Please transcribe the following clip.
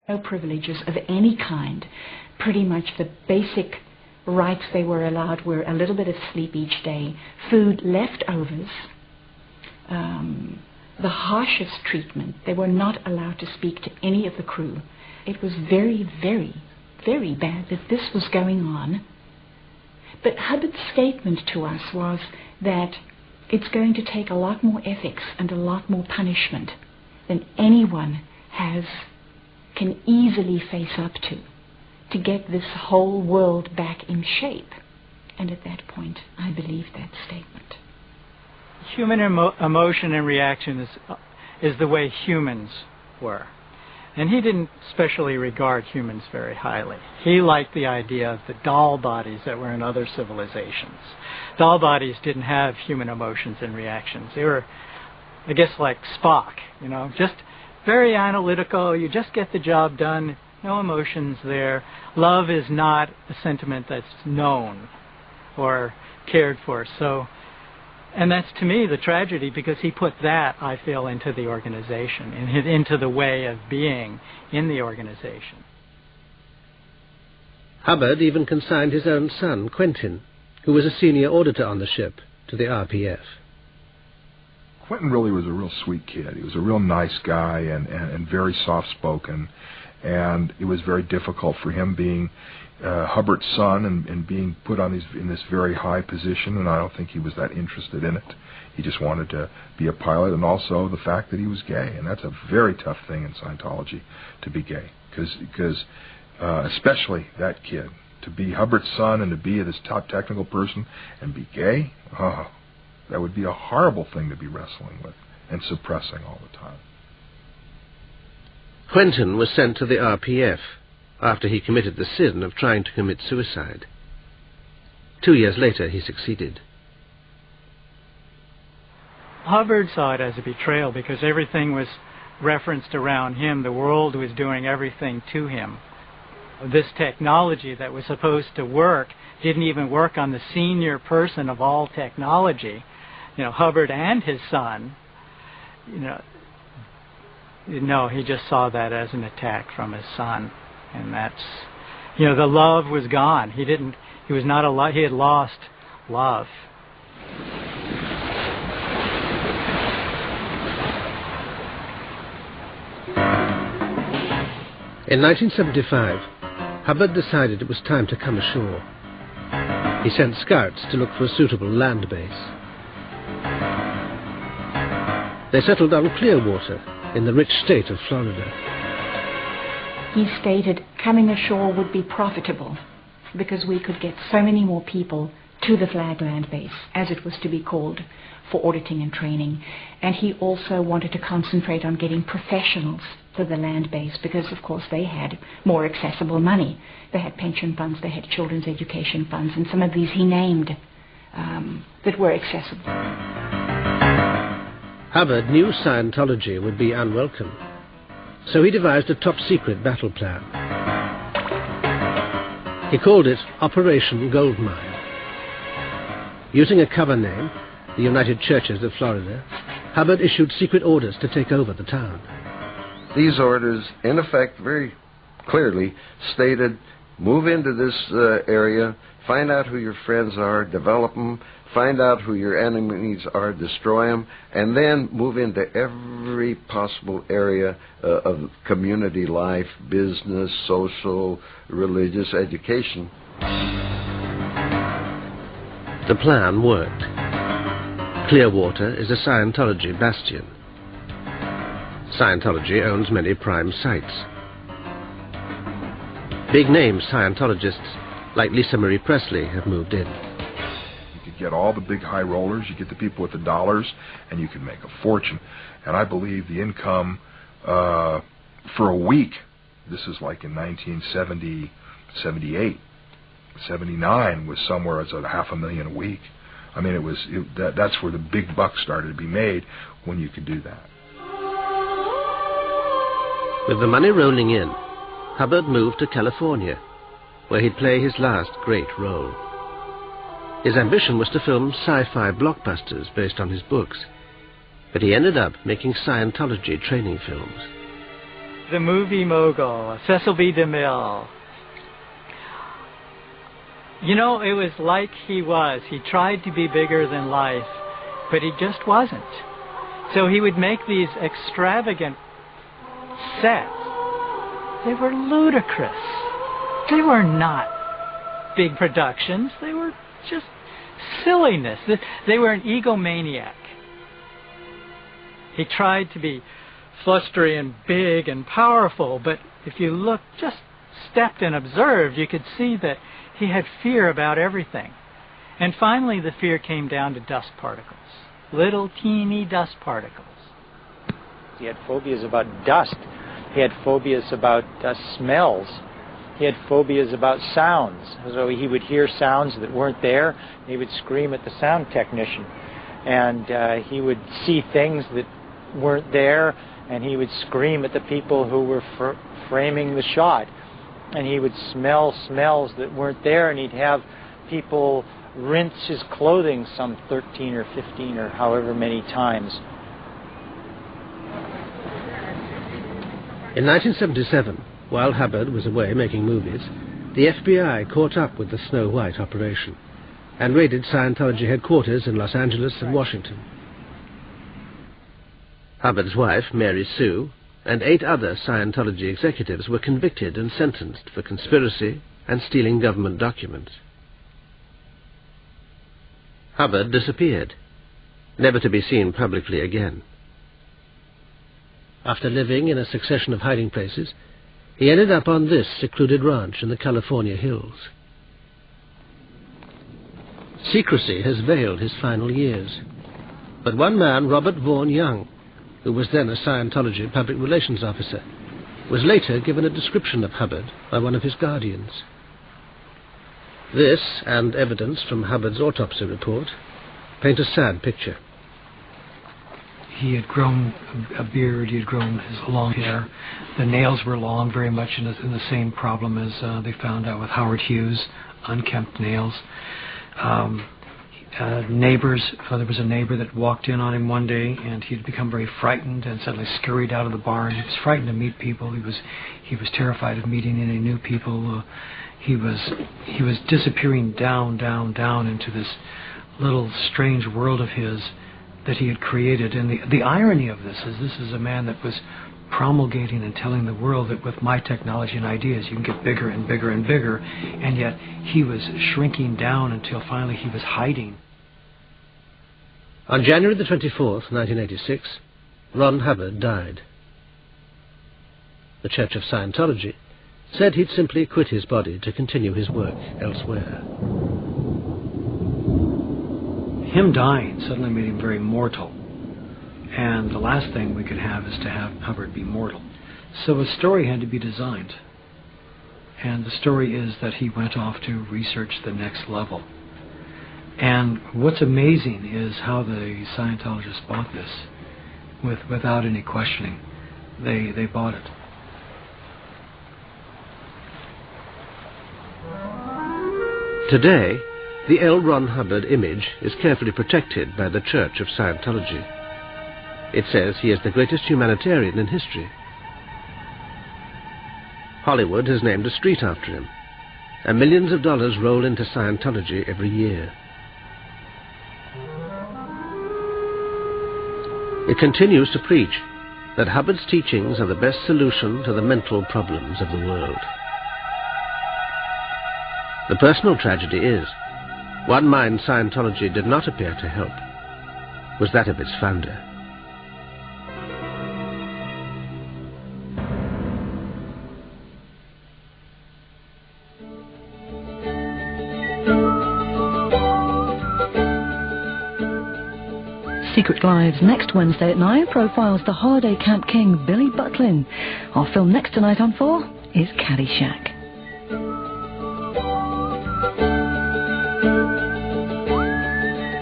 No privileges of any kind. Pretty much the basic rights they were allowed were a little bit of sleep each day, food, leftovers, the harshest treatment. They were not allowed to speak to any of the crew. It was very, very, very bad that this was going on. But Hubbard's statement to us was that it's going to take a lot more ethics and a lot more punishment than anyone can easily face up to get this whole world back in shape. And at that point, I believed that statement. Human emotion and reaction is the way humans were. And he didn't specially regard humans very highly. He liked the idea of the doll bodies that were in other civilizations. Doll bodies didn't have human emotions and reactions. They were, I guess, like Spock, just very analytical. You just get the job done. No emotions there. Love is not a sentiment that's known or cared for. And that's, to me, the tragedy, because he put that, I feel, into the organization, into the way of being in the organization. Hubbard even consigned his own son, Quentin, who was a senior auditor on the ship, to the RPF. Quentin really was a real sweet kid. He was a real nice guy and very soft-spoken, and it was very difficult for him being Hubbard's son and being put on in this very high position, and I don't think he was that interested in it. He just wanted to be a pilot, and also the fact that he was gay, and that's a very tough thing in Scientology, to be gay, because especially that kid, to be Hubbard's son and to be this top technical person and be gay, that would be a horrible thing to be wrestling with and suppressing all the time. Quentin was sent to the RPF after he committed the sin of trying to commit suicide. 2 years later, he succeeded. Hubbard saw it as a betrayal because everything was referenced around him. The world was doing everything to him. This technology that was supposed to work didn't even work on the senior person of all technology, Hubbard and his son. No, he just saw that as an attack from his son. And that's, the love was gone. He had lost love. In 1975, Hubbard decided it was time to come ashore. He sent scouts to look for a suitable land base. They settled on Clearwater in the rich state of Florida. He stated coming ashore would be profitable because we could get so many more people to the Flag Land Base, as it was to be called, for auditing and training. And he also wanted to concentrate on getting professionals to the land base because, of course, they had more accessible money. They had pension funds, they had children's education funds, and some of these he named that were accessible. Hubbard knew Scientology would be unwelcome, so he devised a top-secret battle plan. He called it Operation Goldmine. Using a cover name, the United Churches of Florida, Hubbard issued secret orders to take over the town. These orders, in effect, very clearly stated, move into this area, find out who your friends are, develop them, find out who your enemies are, destroy them, and then move into every possible area of community life, business, social, religious, education. The plan worked. Clearwater is a Scientology bastion. Scientology owns many prime sites. Big-name Scientologists like Lisa Marie Presley have moved in. You could get all the big high rollers, you get the people with the dollars, and you can make a fortune. And I believe the income for a week, this is like in 1970, 78, 79, was somewhere as $500,000 a week. I mean, that's where the big bucks started to be made, when you could do that. With the money rolling in, Hubbard moved to California, where he'd play his last great role. His ambition was to film sci-fi blockbusters based on his books, but he ended up making Scientology training films. the movie mogul, Cecil B. DeMille. You know, it was like he was. He tried to be bigger than life, but he just wasn't. So he would make these extravagant sets. They were ludicrous. They were not big productions. They were just silliness. They were an egomaniac. He tried to be flustery and big and powerful, but if you looked, just stepped and observed, you could see that he had fear about everything. And finally the fear came down to dust particles. Little teeny dust particles. He had phobias about dust. He had phobias about smells. He had phobias about sounds. So he would hear sounds that weren't there. He would scream at the sound technician. And he would see things that weren't there, and he would scream at the people who were framing the shot. And he would smell smells that weren't there, and he'd have people rinse his clothing some 13 or 15 or however many times. In 1977, while Hubbard was away making movies, the FBI caught up with the Snow White operation and raided Scientology headquarters in Los Angeles and Washington. Hubbard's wife, Mary Sue, and 8 other Scientology executives were convicted and sentenced for conspiracy and stealing government documents. Hubbard disappeared, never to be seen publicly again. After living in a succession of hiding places, he ended up on this secluded ranch in the California hills. Secrecy has veiled his final years, but one man, Robert Vaughan Young, who was then a Scientology public relations officer, was later given a description of Hubbard by one of his guardians. This, and evidence from Hubbard's autopsy report, paint a sad picture. He had grown a beard, he had grown his long hair. The nails were long, very much in the same problem as they found out with Howard Hughes, unkempt nails. Neighbors, there was a neighbor that walked in on him one day, and he'd become very frightened and suddenly scurried out of the barn. He was frightened to meet people. He was terrified of meeting any new people. He was disappearing down into this little strange world of his that he had created. And the irony of this is a man that was promulgating and telling the world that with my technology and ideas you can get bigger and bigger and bigger, and yet he was shrinking down until finally he was hiding. On January the 24th, 1986, Ron Hubbard died. The Church of Scientology said he'd simply quit his body to continue his work elsewhere. Him dying suddenly made him very mortal. And the last thing we could have is to have Hubbard be mortal. So a story had to be designed. And the story is that he went off to research the next level. And what's amazing is how the Scientologists bought this without any questioning. They bought it. Today, the L. Ron Hubbard image is carefully protected by the Church of Scientology. It says he is the greatest humanitarian in history. Hollywood has named a street after him, and millions of dollars roll into Scientology every year. It continues to preach that Hubbard's teachings are the best solution to the mental problems of the world. The personal tragedy is, one mind Scientology did not appear to help was that of its founder. Secret Lives next Wednesday at 9 profiles the holiday camp king Billy Butlin. Our film next tonight on 4 is Caddyshack.